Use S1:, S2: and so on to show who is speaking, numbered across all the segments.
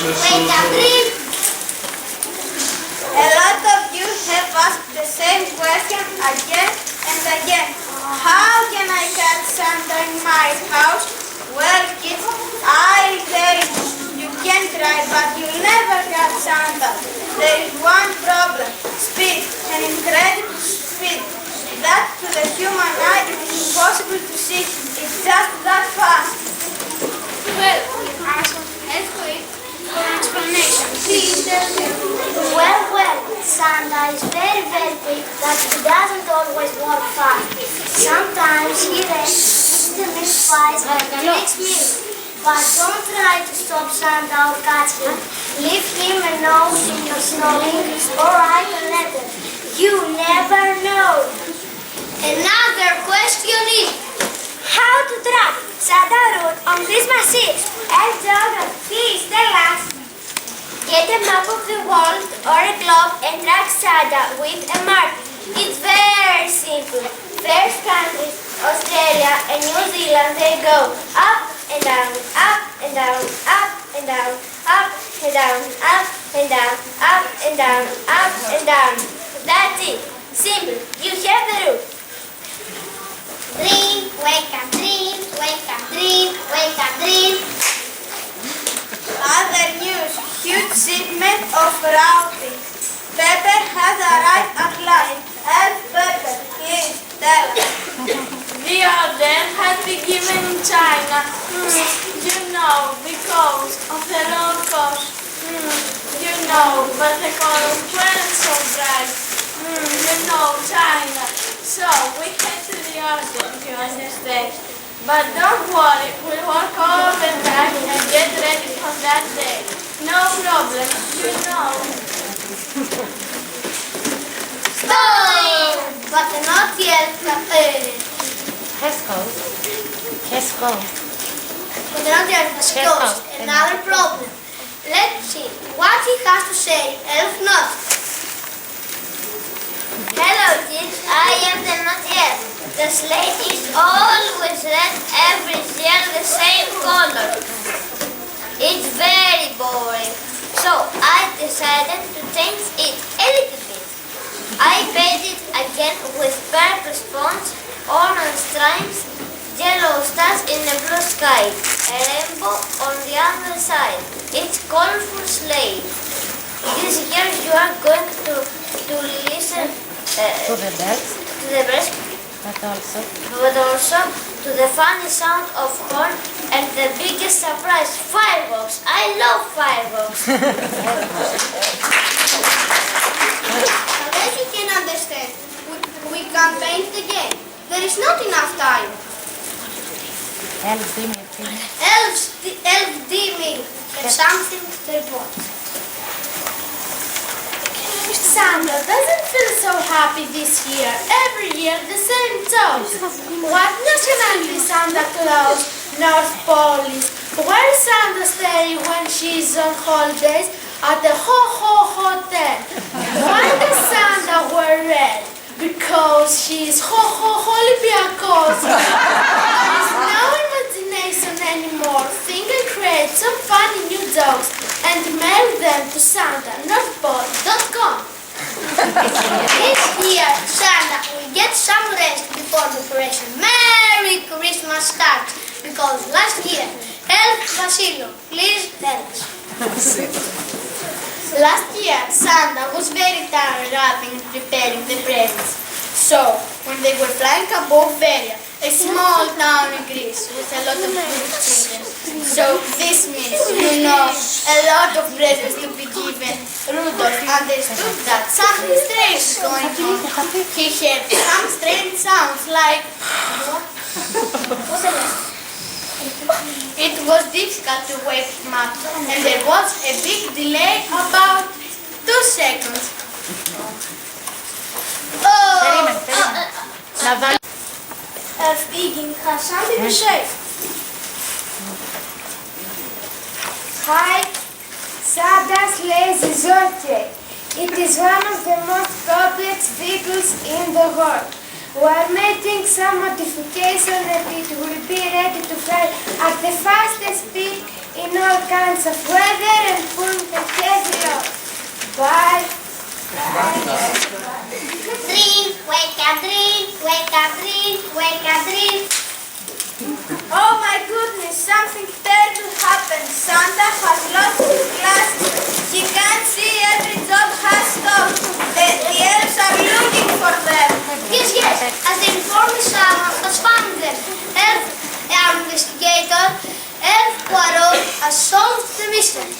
S1: Wake up, dream. A lot of you have asked the same question again and again. How can I catch Santa in my house? Well, kids, I tell you, you can try, but you'll never catch Santa. There is one problem: speed, an incredible speed. That to the human eye it is impossible to see. It's just that fast.
S2: Well, we ask Earthquake for an explanation. Please tell me.
S3: Well, Santa is very quick, but he doesn't always walk fast. Sometimes he races the misfires and makes me. But don't try to stop Santa or catch him. Leave him a note in your snowing or write a letter. You never know.
S1: Another question is,
S3: How to track Santa route on this machine? And geography is the last. Get a map of the world or a globe and track Santa with a mark. It's very simple. First countries, Australia and New Zealand, they go up and down, up and down, up and down, up and down, up and down, up and down, up and down. That's it. Simple. You have the route.
S1: dream, wake up, dream, wake up, dream, wake up, dream. Other news, huge shipment of routing. Pepper has arrived at last. And Pepper, please tell us.
S2: The order has been given in China. You know, because of the low cost. You know, but the color weren't so bright. You know, China. So we head to the order, you understand. But don't worry, we'll work all the time and get ready for that day. No problem, you know.
S1: Oh, but not yet.
S4: Tesco.
S1: But not yet. Ghost. Another problem. Let's see what he has to say. Elf not.
S3: Hello kids, I am the not yet. The slate is always red, every year the same color. It's very boring. So I decided to change it a little bit. I painted it again with purple sponge, orange stripes, yellow stars in the blue sky, a rainbow on the other side. It's colorful slate. This year you are going to listen
S4: To the birds,
S3: to the birds,
S4: but also
S3: but also to the funny sound of horn and the biggest surprise, fireworks. I love fireworks.
S1: Unless you can understand, we can't paint again. There is not enough time.
S4: elves,
S1: Elf Dimi have something to report.
S2: Santa doesn't feel so happy this year. Every year the same toast. What nationality Santa Claus? North Pole. Where is Santa stay when she's on holidays? At the Hotel. Why does Santa wear red? Because she's Olympiacos. There is no imagination anymore. Think and create some funny new jokes and mail them to Santa.northpole.com.
S1: This year, Santa will get some rest before the Operation Merry Christmas starts. Because last year, Elf Vasilo, please tell us. Last year, Santa was very tired wrapping and preparing the presents. So, when they were flying above Veria, a small town in Greece with a lot of good children. So, this means, you know, a lot of presents to be given. Rudolph understood that something strange is going on. He heard some strange sounds like... It was difficult to wake him up, and there was a big delay, about 2 seconds. Elf Egan has something to say.
S3: Hi, Santa's sleigh is okay. It is one of the most complex vehicles in the world. We are making some modifications and it will be ready to fly at the fastest speed
S2: in all kinds of weather and full behavior. Bye.
S3: Dream, wake up, dream, wake up, dream, wake up, dream.
S1: Oh my goodness, something terrible happened. Santa has lost his glasses. He can't see, every dog has stopped. The elves are looking for them.
S3: Yes, as the informer has found them. Elf investigator, Elf Poirot has solved the mystery.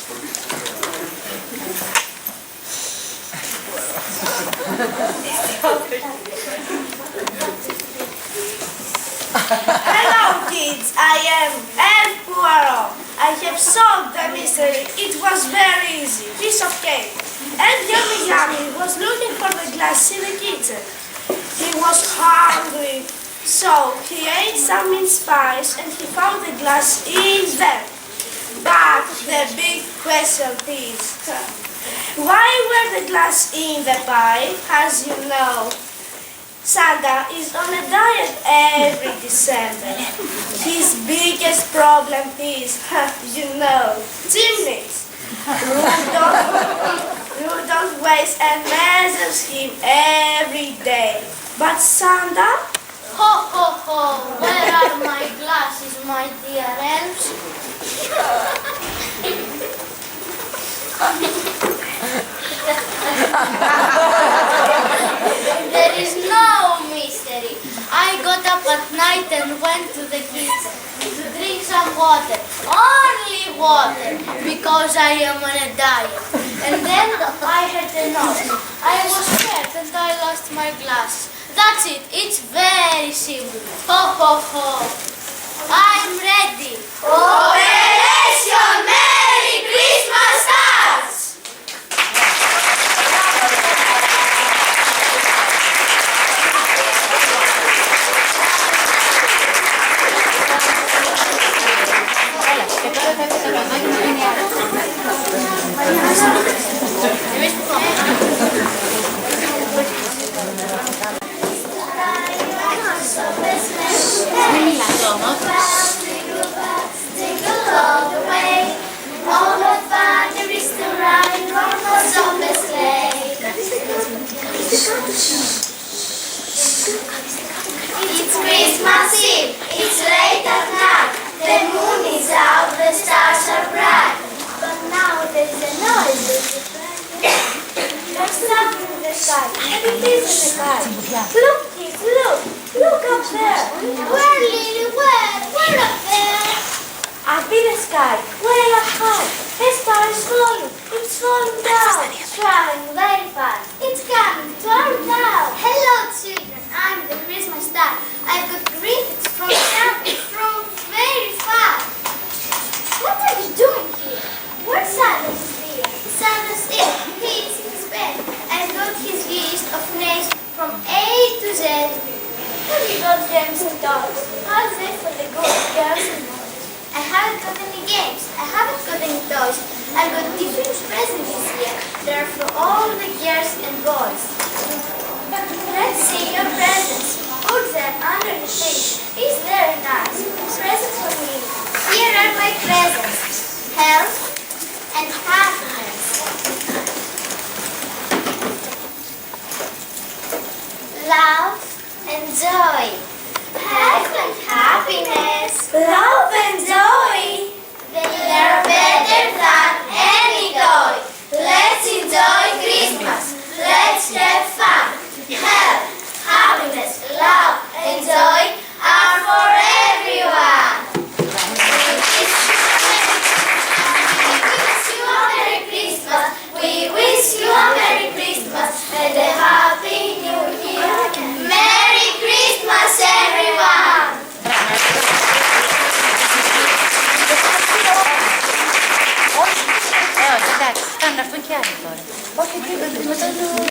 S2: Hello kids, I am Elf Poirot. I have solved the mystery. It was very easy. Piece of cake. Elf Yummy Yummy was looking for the glass in the kitchen. He was hungry, so he ate some mince pies and he found the glass in there. But the big question is, why were the glass in the pie? As you know, Santa is on a diet every December. His biggest problem is, chimneys. Rudolph weighs and measures him every day. But Santa?
S3: Ho, ho, ho, where are my glasses, my dear elves? There is no mystery. I got up at night and went to the kitchen to drink some water. Only water, because I am on a diet. And then I had a noise. I was scared and I lost my glasses. That's it. It's very simple. Ho, ho, ho. I'm ready.
S1: Operation Merry Christmas starts!
S3: It's Christmas Eve. It's late at night. The moon is out. The stars are bright. But now there is a noise.
S2: There's something in the sky. And it is in the sky. Look, kids, look. Look up there.
S3: Where, Lily? Where? Where up there?
S2: Up in the sky, way up high. The star is falling. It's falling down.
S3: Traveling very fast. It's coming to our town. Hello, children. I'm the Christmas star. I've got greetings from Santa from very far. What are you doing here? Where's Santa's dear? Santa's here. He's in his bed. I've got his list of names from A to Z. Have you got games and dolls? How's it for the good girls and boys? I haven't got any games. I haven't got any toys. I've got different presents this year. They're for all the girls and boys. Let's see your presents. Put them under the tree. Is there nice? Presents for me. Here are my presents. Health and happiness. Love and joy. Health and happiness.
S2: Love and joy.
S3: They are better than any toy. Let's enjoy Christmas. Let's have fun. Health, happiness, love, and joy are for everyone. We wish you a Merry Christmas and a Happy New Year. Merry Christmas, everyone!
S4: Oj, det där standardfunkar inte.